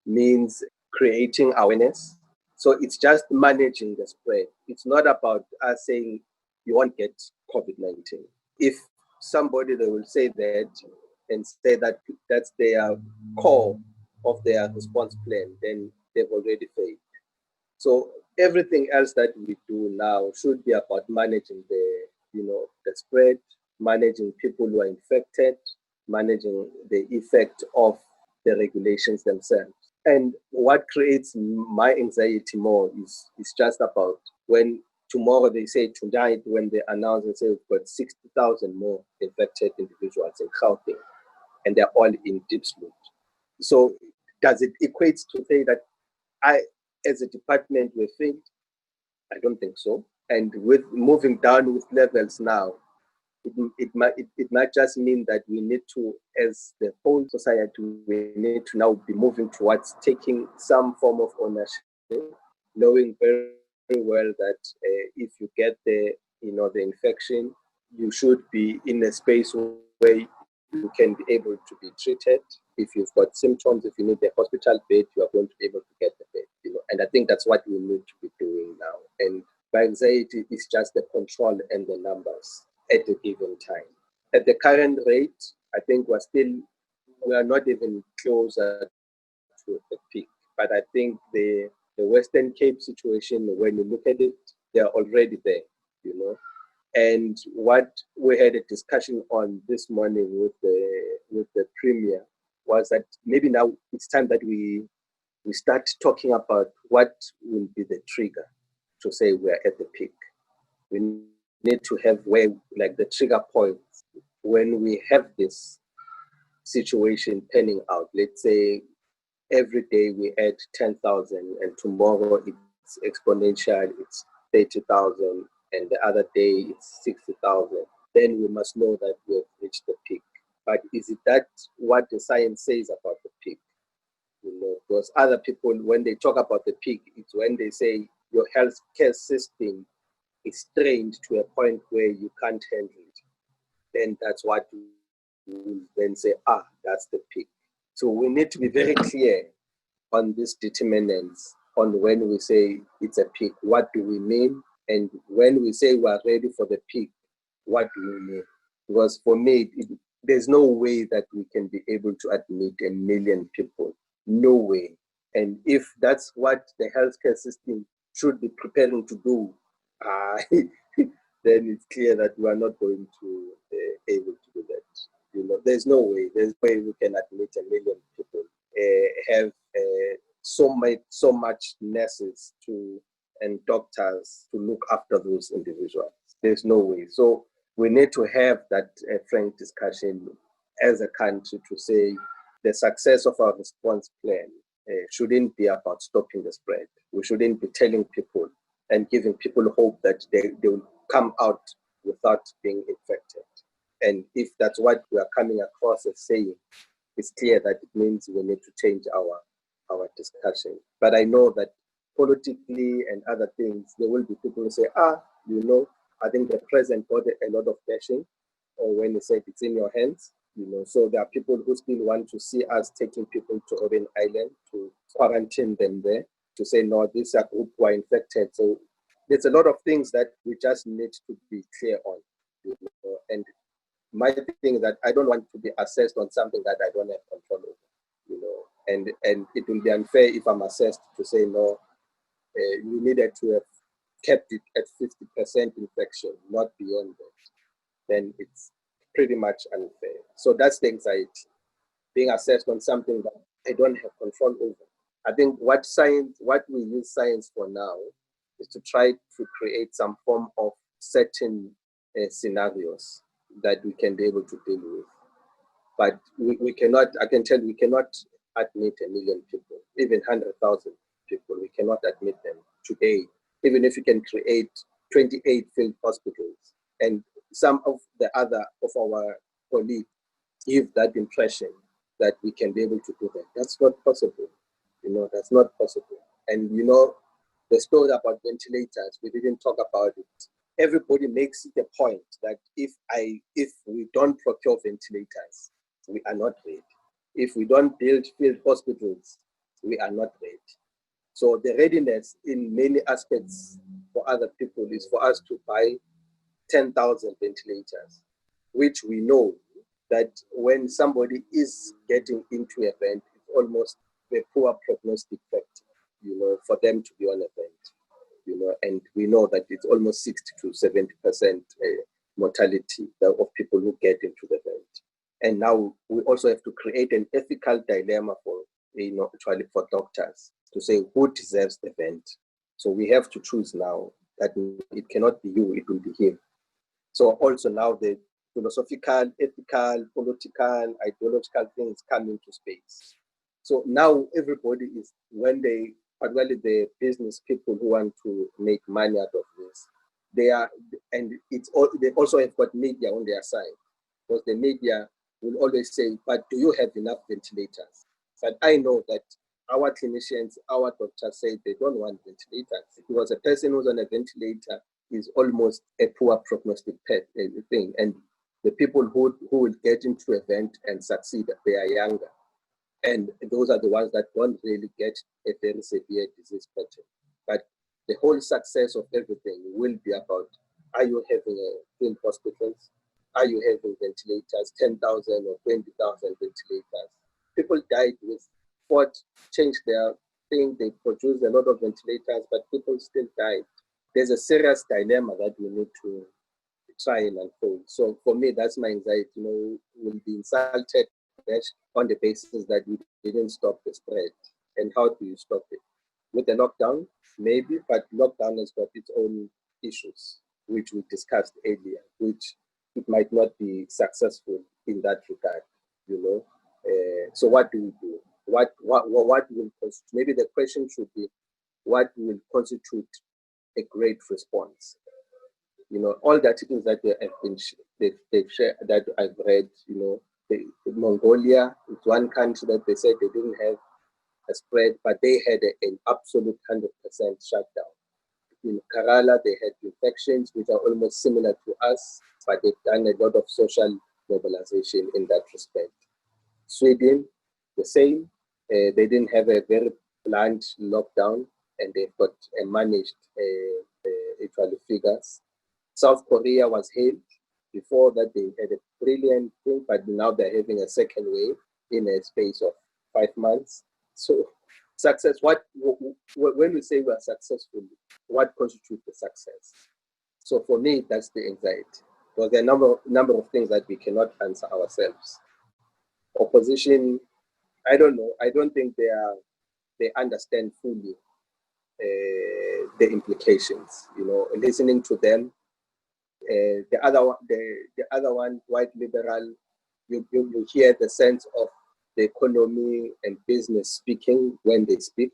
means creating awareness. So it's just managing the spread. It's not about us saying you won't get COVID-19. If somebody, they will say that and say that that's their core of their response plan, then they've already failed. So everything else that we do now should be about managing the spread, managing people who are infected, managing the effect of the regulations themselves. And what creates my anxiety more is just about when tomorrow they say, tonight, when they announce and say we've got 60,000 more infected individuals in Gauteng, and they're all in deep sleep. So does it equate to say that I, as a department, we failed? I don't think so. And with moving down with levels now, it might just mean that we need to, as the whole society, we need to now be moving towards taking some form of ownership, knowing very, very well that if you get the infection, you should be in a space where you can be able to be treated. If you've got symptoms, if you need a hospital bed, you are going to be able to get the bed. And I think that's what we need to be doing now. And my anxiety is just the control and the numbers at a given time. At the current rate, I think we are not even closer to the peak. But I think the Western Cape situation, when you look at it, they're already there, And what we had a discussion on this morning with the Premier was that maybe now it's time that we start talking about what will be the trigger to say we're at the peak. We need to have the trigger points when we have this situation panning out. Let's say every day we add 10,000 and tomorrow it's exponential, it's 30,000, and the other day it's 60,000. Then we must know that we have reached the peak. But is it that what the science says about the peak? Because other people, when they talk about the peak, it's when they say your healthcare system is strained to a point where you can't handle it. Then that's what you will then say, that's the peak. So we need to be very clear on these determinants, on when we say it's a peak, what do we mean? And when we say we're ready for the peak, what do we mean? Because for me, there's no way that we can be able to admit 1 million people. No way. And if that's what the healthcare system should be preparing to do, then it's clear that we are not going to be able to do that. There's no way. There's no way we can admit 1 million people, have so much nurses and doctors to look after those individuals. There's no way. So we need to have that frank discussion as a country to say the success of our response plan shouldn't be about stopping the spread. We shouldn't be telling people and giving people hope that they will come out without being infected. And if that's what we are coming across as saying, it's clear that it means we need to change our discussion. But I know that politically and other things, there will be people who say, I think the president got a lot of bashing, or when he said it's in your hands. So there are people who still want to see us taking people to Robben Island to quarantine them there, to say, no, these are group who are infected. So there's a lot of things that we just need to be clear on. And my thing is that I don't want to be assessed on something that I don't have control over. And it will be unfair if I'm assessed to say, no, you needed to have kept it at 50% infection, not beyond that. Then it's pretty much unfair. So that's the anxiety, being assessed on something that I don't have control over. I think what we use science for now is to try to create some form of certain scenarios that we can be able to deal with. But we cannot, I can tell you, we cannot admit 1 million people, even 100,000 people. We cannot admit them today, even if we can create 28 field hospitals. And some of our colleagues give that impression that we can be able to do that. That's not possible. That's not possible. And the story about ventilators, we didn't talk about it. Everybody makes it a point that if we don't procure ventilators, we are not ready. If we don't build field hospitals, we are not ready. So the readiness in many aspects for other people is for us to buy 10,000 ventilators, which we know that when somebody is getting into an event, it's almost a poor prognostic factor, for them to be on event, and we know that it's almost 60 to 70% mortality of people who get into the event. And now we also have to create an ethical dilemma for, actually for doctors to say who deserves the event. So we have to choose now that it cannot be you, it will be him. So also now the philosophical, ethical, political, ideological things come into space. So now everybody is, particularly the business people who want to make money out of this, they also have got media on their side, because the media will always say, but do you have enough ventilators? But I know that our clinicians, our doctors say they don't want ventilators, because a person who's on a ventilator is almost a poor prognostic thing. And the people who will get into an event and succeed, they are younger. And those are the ones that don't really get a very severe disease pattern. But the whole success of everything will be about, are you having filled hospitals? Are you having ventilators, 10,000 or 20,000 ventilators? People died with Ford changed their thing. They produced a lot of ventilators, but people still died. There's a serious dilemma that we need to try and unfold. So for me, that's my anxiety. We'll be insulted on the basis that we didn't stop the spread. And how do you stop it? With the lockdown, maybe, but lockdown has got its own issues, which we discussed earlier, which it might not be successful in that regard, So what do we do? What will constitute? Maybe the question should be, what will constitute a great response? All the articles that they've shared, that I've read, Mongolia is one country that they said they didn't have a spread, but they had an absolute 100% shutdown. In Kerala, they had infections which are almost similar to us, but they've done a lot of social mobilization in that respect. Sweden, the same. They didn't have a very blunt lockdown, and they've got managed actually figures. South Korea was hailed. Before that, they had a brilliant thing, but now they're having a second wave in a space of 5 months. So success, when we say we're successful, what constitutes the success? So for me, that's the anxiety. Because there are a number of things that we cannot answer ourselves. Opposition, I don't know. I don't think they understand fully the implications. Listening to them. The other one, white liberal, you hear the sense of the economy and business speaking when they speak.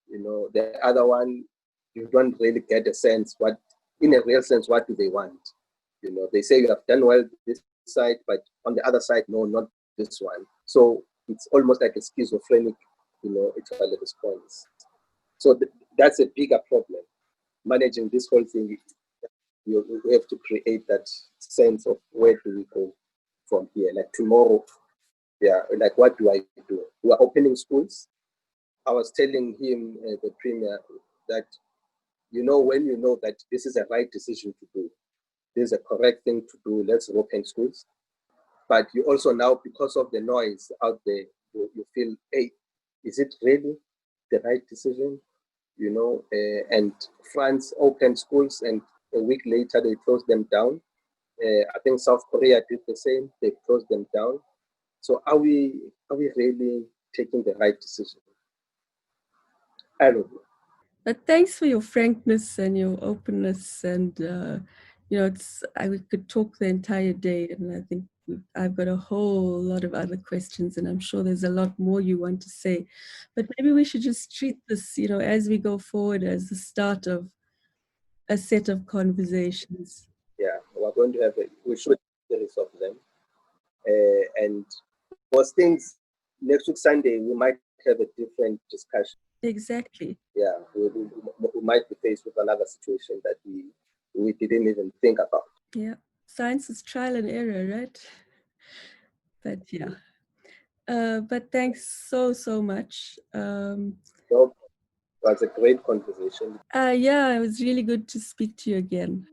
The other one, you don't really get a sense in a real sense, what do they want? They say you have done well this side, but on the other side, no, not this one. So it's almost like a schizophrenic, actual response. So that's a bigger problem. Managing this whole thing, we have to create that sense of where do we go from here? Like tomorrow, like what do I do? We are opening schools. I was telling him, the premier, that when you know that this is a right decision to do, this is a correct thing to do, let's open schools. But you also now, because of the noise out there, you feel, hey, is it really the right decision? And France opened schools, and a week later they closed them down. I think South Korea did the same; they closed them down. So are we really taking the right decision? I don't know.
But thanks for your frankness and your openness, and we could talk the entire day, and I think I've got a whole lot of other questions, and I'm sure there's a lot more you want to say. But maybe we should just treat this, as we go forward, as the start of a set of conversations.
Yeah, we're going to we should resolve them, and those things. Next week Sunday, we might have a different discussion.
Exactly.
Yeah, we might be faced with another situation that we didn't even think about.
Yeah, science is trial and error, right? But yeah. But thanks so much.
So it was a great conversation.
Yeah, it was really good to speak to you again.